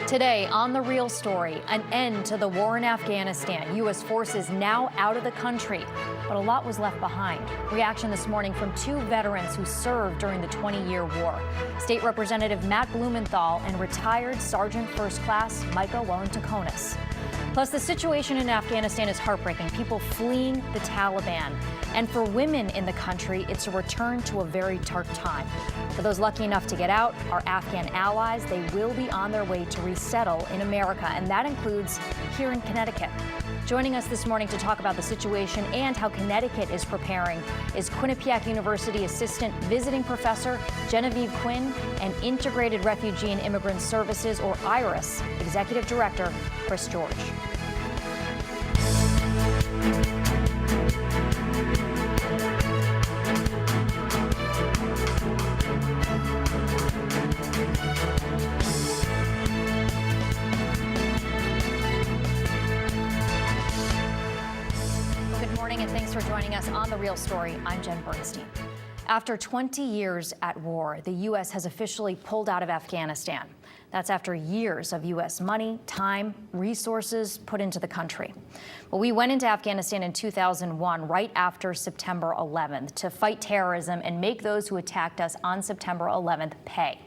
Today on The Real Story, an end to the war in Afghanistan. U.S. forces now out of the country, but a lot was left behind. Reaction this morning from two veterans who served during the 20-year war. State Representative Matt Blumenthal and retired Sergeant First Class Micah. Plus, the situation in Afghanistan is heartbreaking. People fleeing the Taliban. And for women in the country, it's a return to a very dark time. For those lucky enough to get out, our Afghan allies, they will be on their way to resettle in America, and that includes here in Connecticut. Joining us this morning to talk about the situation and how Connecticut is preparing is Quinnipiac University Assistant Visiting Professor Genevieve Quinn and Integrated Refugee and Immigrant Services, or IRIS, Executive Director Chris George. For joining us on The Real Story. I'm Jen Bernstein. After 20 years at war, the U.S. has officially pulled out of Afghanistan. That's after years of U.S. money, time, resources put into the country. Well, we went into Afghanistan in 2001, right after September 11th, to fight terrorism and make those who attacked us on September 11th pay.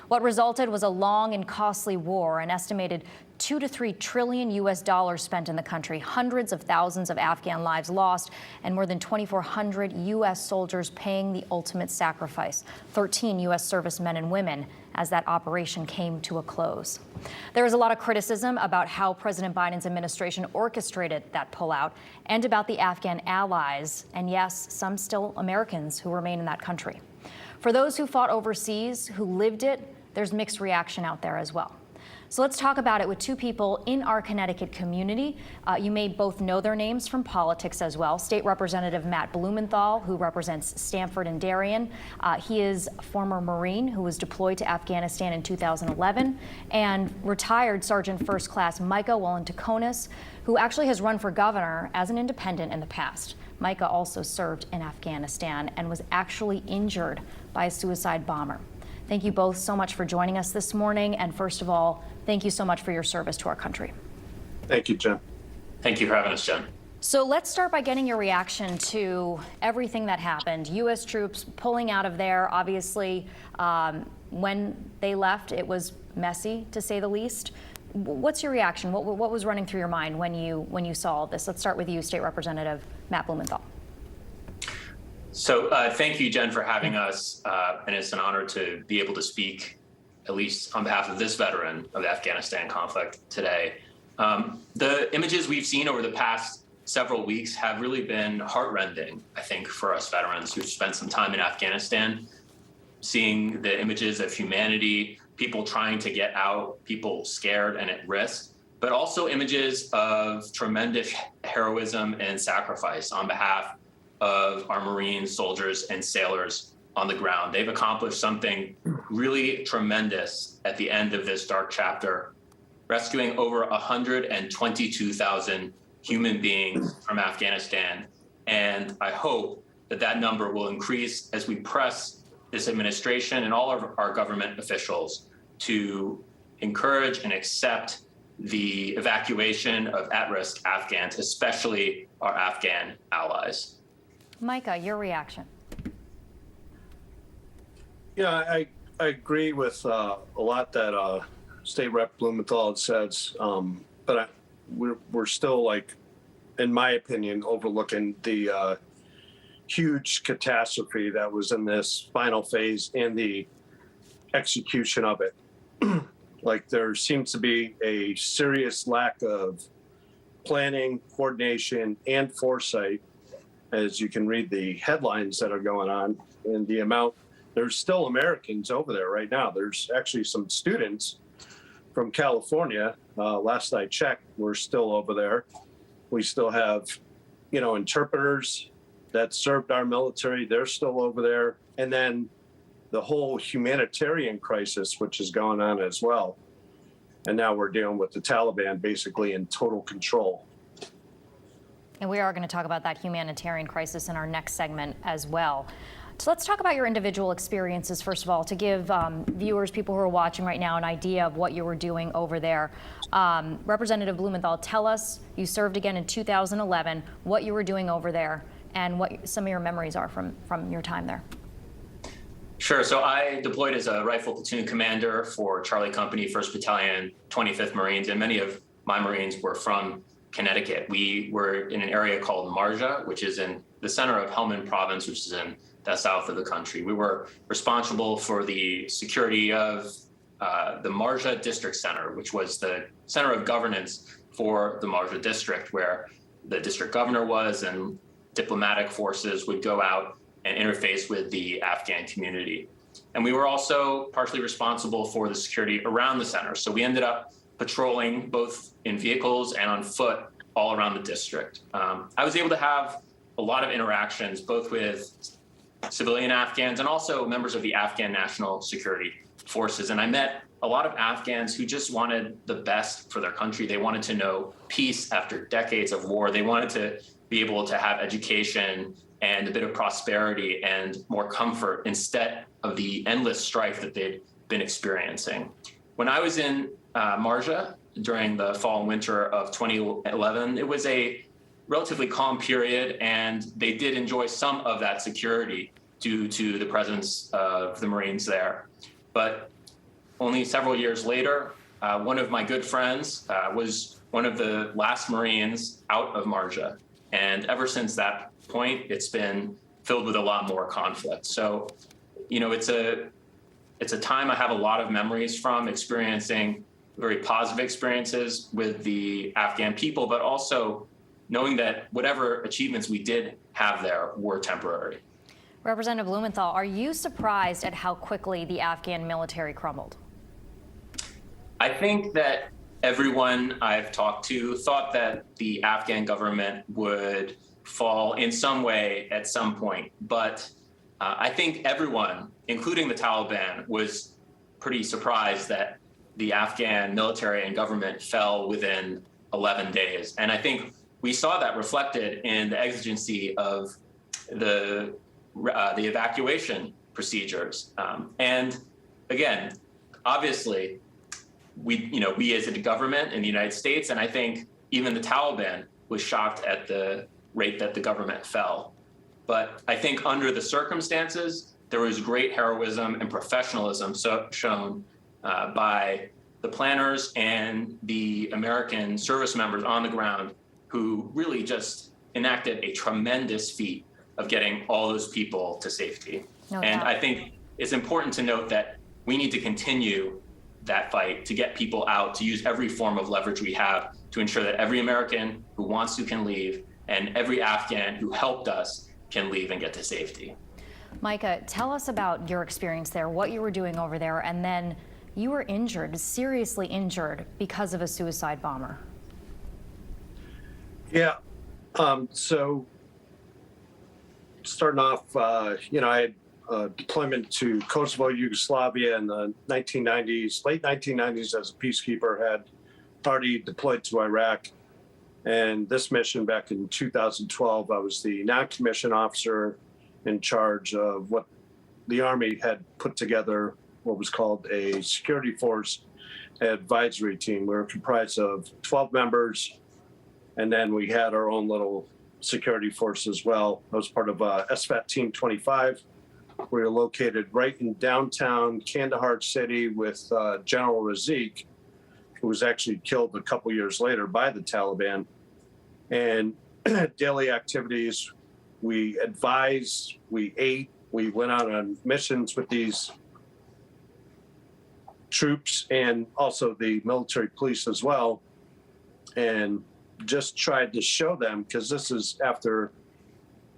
What resulted was a long and costly war, an estimated $2 to $3 trillion U.S. dollars spent in the country, hundreds of thousands of Afghan lives lost, and more than 2,400 U.S. soldiers paying the ultimate sacrifice, 13 U.S. servicemen and women, as that operation came to a close. There is a lot of criticism about how President Biden's administration orchestrated that pullout and about the Afghan allies, and yes, some still Americans who remain in that country. For those who fought overseas, who lived it, there's mixed reaction out there as well. So let's talk about it with two people in our Connecticut community. You may both know their names from politics as well. State Representative Matt Blumenthal, who represents Stamford and Darien. He is a former Marine who was deployed to Afghanistan in 2011, and retired Sergeant First Class Micah, who actually has run for governor as an independent in the past. Micah also served in Afghanistan and was actually injured by a suicide bomber. Thank you both so much for joining us this morning. And first of all, thank you so much for your service to our country. Thank you, Jen. Thank you for having us, Jen. So let's start by getting your reaction to everything that happened. U.S. troops pulling out of there. Obviously, when they left, it was messy, to say the least. What's your reaction? What was running through your mind when you saw all this? Let's start with you, State Representative Matt Blumenthal. So thank you, Jen, for having us. And it's an honor to be able to speak, at least on behalf of this veteran of the Afghanistan conflict today. The images we've seen over the past several weeks have really been heartrending, I think, for us veterans who've spent some time in Afghanistan, seeing the images of humanity, people trying to get out, people scared and at risk, but also images of tremendous heroism and sacrifice on behalf of our Marine soldiers and sailors on the ground. They've accomplished something really tremendous at the end of this dark chapter, rescuing over 122,000 human beings from Afghanistan. And I hope that that number will increase as we press this administration and all of our government officials to encourage and accept the evacuation of at-risk Afghans, especially our Afghan allies. Micah, your reaction. Yeah, I agree with a lot that State Rep Blumenthal says, but we're still, like, in my opinion, overlooking the huge catastrophe that was in this final phase and the execution of it. Like, there seems to be a serious lack of planning, coordination, and foresight, as you can read the headlines that are going on, and the amount. There's still Americans over there right now. There's actually some students from California. Last I checked, we're still over there. We still have, interpreters that served our military. They're still over there. And then the whole humanitarian crisis, which is going on as well. And now we're dealing with the Taliban basically in total control. And we are going to talk about that humanitarian crisis in our next segment as well. So let's talk about your individual experiences, first of all, to give viewers, people who are watching right now, an idea of what you were doing over there. Representative Blumenthal, tell us, you served again in 2011, what you were doing over there and what some of your memories are from your time there. Sure. So I deployed as a rifle platoon commander for Charlie Company, 1st Battalion, 25th Marines, and many of my Marines were from Connecticut. We were in an area called Marja, which is in the center of Helmand Province, which is in the south of the country. We were responsible for the security of the Marja District Center, which was the center of governance for the Marja District, where the district governor was and diplomatic forces would go out and interface with the Afghan community. And we were also partially responsible for the security around the center. So we ended up patrolling both in vehicles and on foot all around the district. I was able to have a lot of interactions, both with civilian Afghans and also members of the Afghan National Security Forces. And I met a lot of Afghans who just wanted the best for their country. They wanted to know peace after decades of war. They wanted to be able to have education and a bit of prosperity and more comfort instead of the endless strife that they'd been experiencing. When I was in Marja during the fall and winter of 2011, it was a relatively calm period, and they did enjoy some of that security due to the presence of the Marines there. But only several years later, one of my good friends was one of the last Marines out of Marja. And ever since that point, it's been filled with a lot more conflict. So, you know, it's a time I have a lot of memories from, experiencing very positive experiences with the Afghan people, but also knowing that whatever achievements we did have there were temporary. Representative Blumenthal, are you surprised at how quickly the Afghan military crumbled? I think that everyone I've talked to thought that the Afghan government would fall in some way at some point. But I think everyone, including the Taliban, was pretty surprised that the Afghan military and government fell within 11 days. And I think we saw that reflected in the exigency of the evacuation procedures. And again, obviously, we as a government in the United States, and I think even the Taliban was shocked at the rate that the government fell. But I think under the circumstances, there was great heroism and professionalism shown by the planners and the American service members on the ground, who really just enacted a tremendous feat of getting all those people to safety. No and doubt. I think it's important to note that we need to continue that fight to get people out, to use every form of leverage we have to ensure that every American who wants to can leave, and every Afghan who helped us can leave and get to safety. Micah, tell us about your experience there, what you were doing over there, and then you were injured, seriously injured, because of a suicide bomber. Yeah. So starting off, I had deployment to Kosovo, Yugoslavia in the 1990s, late 1990s as a peacekeeper, had already deployed to Iraq. And this mission back in 2012, I was the non-commissioned officer in charge of what the Army had put together, what was called a security force advisory team. We were comprised of 12 members, and then we had our own little security force as well. I was part of SFAT Team 25. We were located right in downtown Kandahar city with General Razik, who was actually killed a couple years later by the Taliban. And daily activities, we advised, we ate, we went out on missions with these troops and also the military police as well, and just tried to show them, because this is after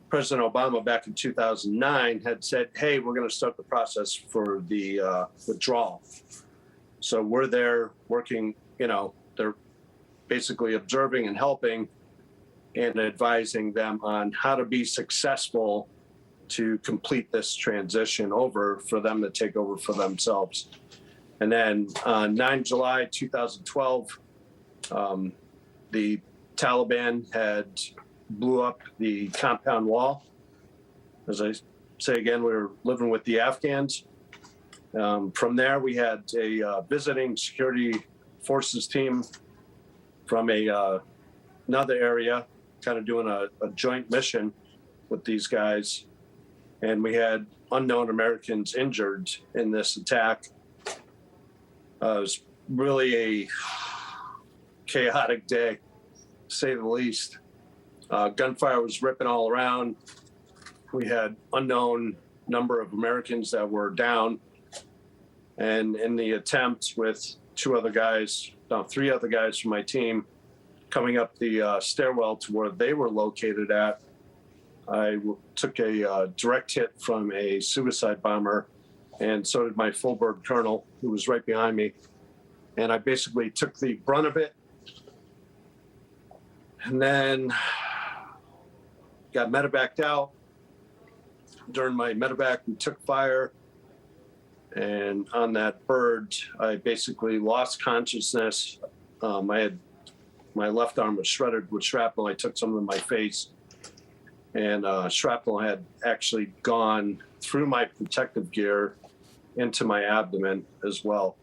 President Obama back in 2009 had said, hey, we're going to start the process for the withdrawal. So we're there working, they're basically observing and helping and advising them on how to be successful to complete this transition over for them to take over for themselves. And then on 9 July 2012, the Taliban had blew up the compound wall. As I say again, we were living with the Afghans. From there, we had a visiting security forces team from another area, kind of doing a joint mission with these guys. And we had unknown Americans injured in this attack. It was really a chaotic day, to say the least. Gunfire was ripping all around. We had unknown number of Americans that were down. And in the attempt with three other guys from my team coming up the stairwell to where they were located at, I took a direct hit from a suicide bomber, and so did my full bird colonel, who was right behind me. And I basically took the brunt of it. And then got medevaced out. During my medevac, we took fire. And on that bird, I basically lost consciousness. My left arm was shredded with shrapnel. I took some in my face. And shrapnel had actually gone through my protective gear into my abdomen as well.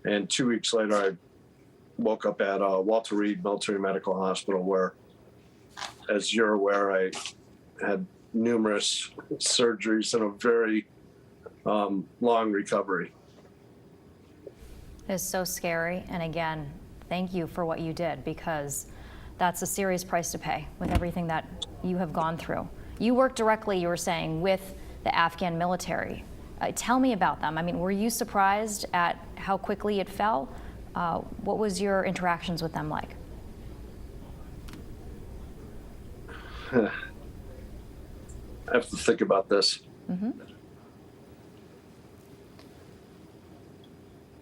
And 2 weeks later, I woke up at Walter Reed Military Medical Hospital, where, as you're aware, I had numerous surgeries and a very long recovery. It is so scary. And again, thank you for what you did, because that's a serious price to pay with everything that you have gone through. You worked directly, you were saying, with the Afghan military. Tell me about them. I mean, were you surprised at how quickly it fell? What was your interactions with them like? I have to think about this. Mm-hmm.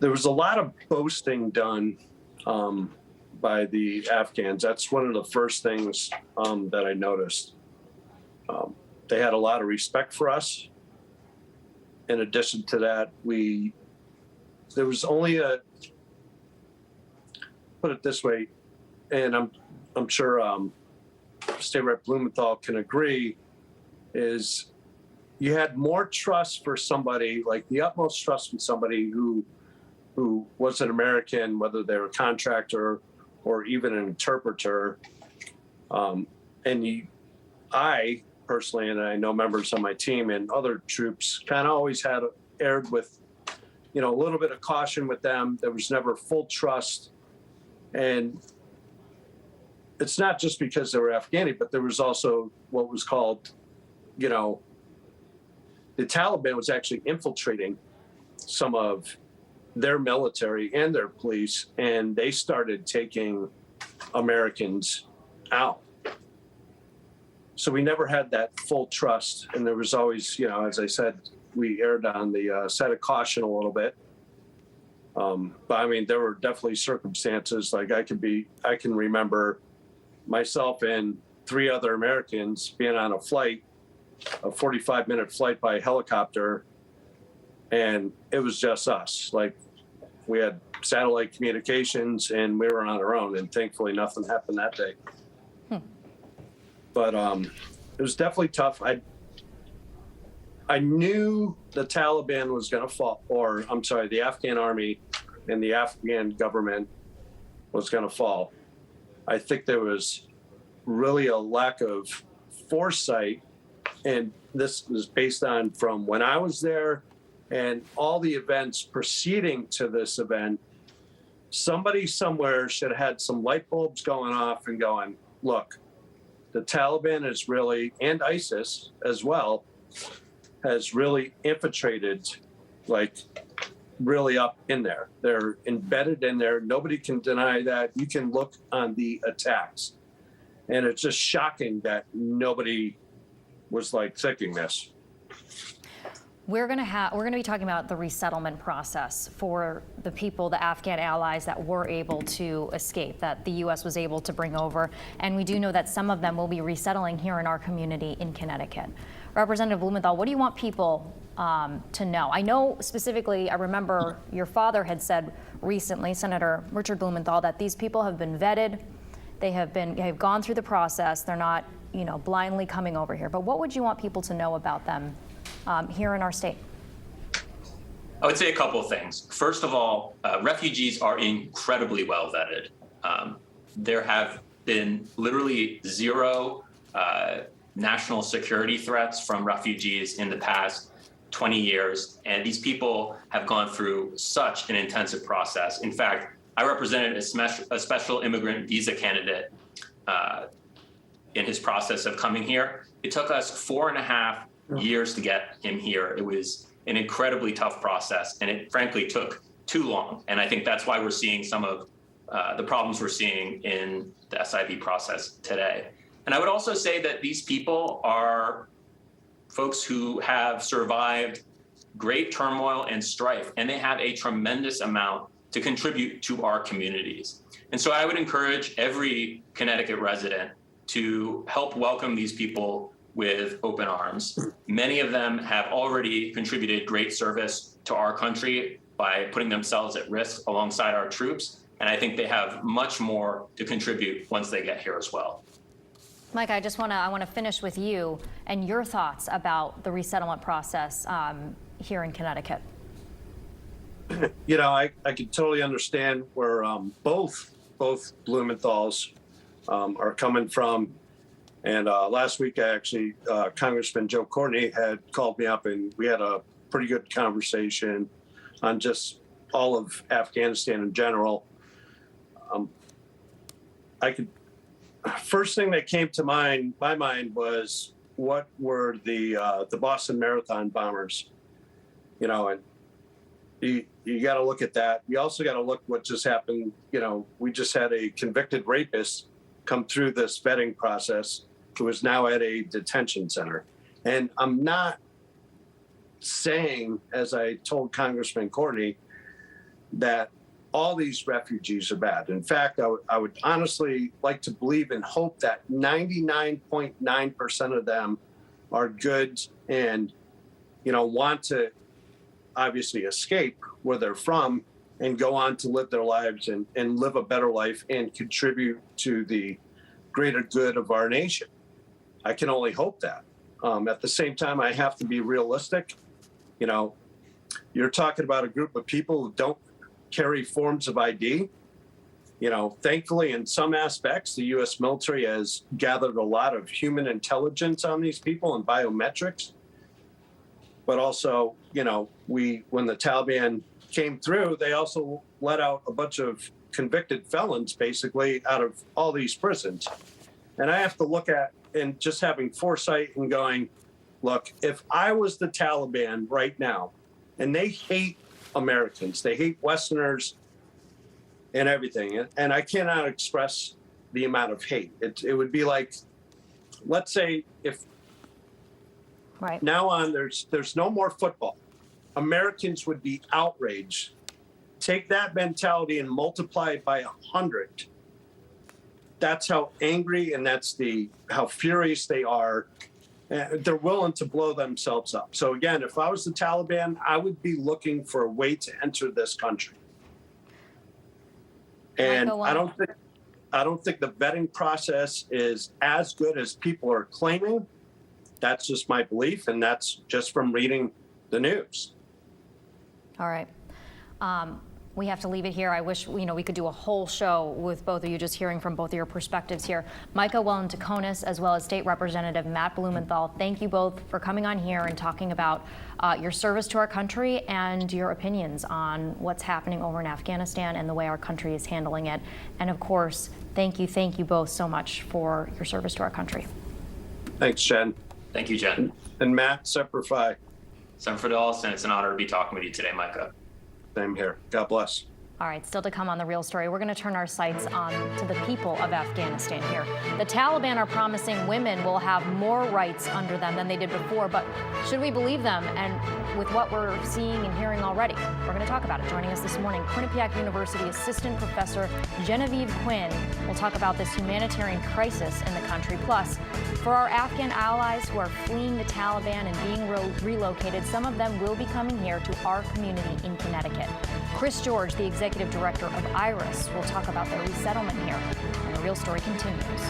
There was a lot of boasting done by the Afghans. That's one of the first things that I noticed. They had a lot of respect for us. In addition to that, there was only put it this way, and I'm sure State Rep Blumenthal can agree, is you had more trust for somebody, like the utmost trust in somebody who was an American, whether they were a contractor or even an interpreter. I personally, and I know members of my team and other troops, kind of always had erred with, a little bit of caution with them. There was never full trust. And it's not just because they were Afghani, but there was also what was called, the Taliban was actually infiltrating some of their military and their police, and they started taking Americans out. So we never had that full trust, and there was always, as I said, we erred on the side of caution a little bit. But I mean, there were definitely circumstances, like I can remember myself and three other Americans being on a flight, a 45-minute flight by helicopter, and it was just us. Like, we had satellite communications and we were on our own, and thankfully nothing happened that day. But it was definitely tough. I knew the Taliban was going to fall, or I'm sorry, the Afghan army and the Afghan government was going to fall. I think there was really a lack of foresight, and this was based on from when I was there and all the events preceding to this event. Somebody somewhere should have had some light bulbs going off and going, look, the Taliban is really, and ISIS as well, has really infiltrated, like, really up in there. They're embedded in there. Nobody can deny that. You can look on the attacks. And it's just shocking that nobody was like thinking this. We're going to be talking about the resettlement process for the people, the Afghan allies that were able to escape, that the U.S. was able to bring over. And we do know that some of them will be resettling here in our community in Connecticut. Representative Blumenthal, what do you want people to know? I know specifically, I remember your father had said recently, Senator Richard Blumenthal, that these people have been vetted. They have gone through the process. They're not, blindly coming over here. But what would you want people to know about them here in our state? I would say a couple of things. First of all, refugees are incredibly well vetted. There have been literally zero national security threats from refugees in the past 20 years. And these people have gone through such an intensive process. In fact, I represented a special immigrant visa candidate in his process of coming here. It took us 4.5 years to get him here. It was an incredibly tough process, and it frankly took too long. And I think that's why we're seeing some of the problems we're seeing in the SIV process today. And I would also say that these people are folks who have survived great turmoil and strife, and they have a tremendous amount to contribute to our communities. And so I would encourage every Connecticut resident to help welcome these people with open arms. Many of them have already contributed great service to our country by putting themselves at risk alongside our troops. And I think they have much more to contribute once they get here as well. Mike, I want to finish with you and your thoughts about the resettlement process here in Connecticut. You know, I can totally understand where both Blumenthals are coming from. And last week, Congressman Joe Courtney had called me up, and we had a pretty good conversation on just all of Afghanistan in general. First thing that came to my mind was what were the Boston Marathon bombers, you know, and you got to look at that. You also got to look what just happened. You know, we just had a convicted rapist come through this vetting process who is now at a detention center. And I'm not saying, as I told Congressman Courtney, that all these refugees are bad. In fact, I would honestly like to believe and hope that 99.9% of them are good and, you know, want to obviously escape where they're from and go on to live their lives and live a better life and contribute to the greater good of our nation. I can only hope that. At the same time, I have to be realistic. You know, you're talking about a group of people who don't carry forms of ID. You know, thankfully, in some aspects, the U.S. military has gathered a lot of human intelligence on these people and biometrics. But also, you know, when the Taliban came through, they also let out a bunch of convicted felons, basically, out of all these prisons. And I have to look at and just having foresight and going, look, if I was the Taliban right now, and they hate Americans, they hate Westerners and everything, and I cannot express the amount of hate. It would be like, let's say if Right. now on there's no more football, Americans would be outraged. Take that mentality and multiply it by 100. That's how angry and that's how furious they are. They're willing to blow themselves up. So again, if I was the Taliban, I would be looking for a way to enter this country. And I don't think the vetting process is as good as people are claiming. That's just my belief, and that's just from reading the news. All right. We have to leave it here. I wish we could do a whole show with both of you, just hearing from both of your perspectives here. Micah Welland-Taconis, as well as State Representative Matt Blumenthal, thank you both for coming on here and talking about your service to our country and your opinions on what's happening over in Afghanistan and the way our country is handling it. And of course, thank you both so much for your service to our country. Thanks, Jen. Thank you, Jen. And Matt, Semper Fi. Semper Fidelis, and it's an honor to be talking with you today, Micah. Same here. God bless. All right, still to come on The Real Story, we're going to turn our sights on to the people of Afghanistan here. The Taliban are promising women will have more rights under them than they did before, but should we believe them? And with what we're seeing and hearing already, we're going to talk about it. Joining us this morning, Quinnipiac University Assistant Professor Genevieve Quinn will talk about this humanitarian crisis in the country. Plus, for our Afghan allies who are fleeing the Taliban and being relocated, some of them will be coming here to our community in Connecticut. Chris George, the executive director of IRIS, will talk about the resettlement here. And The Real Story continues.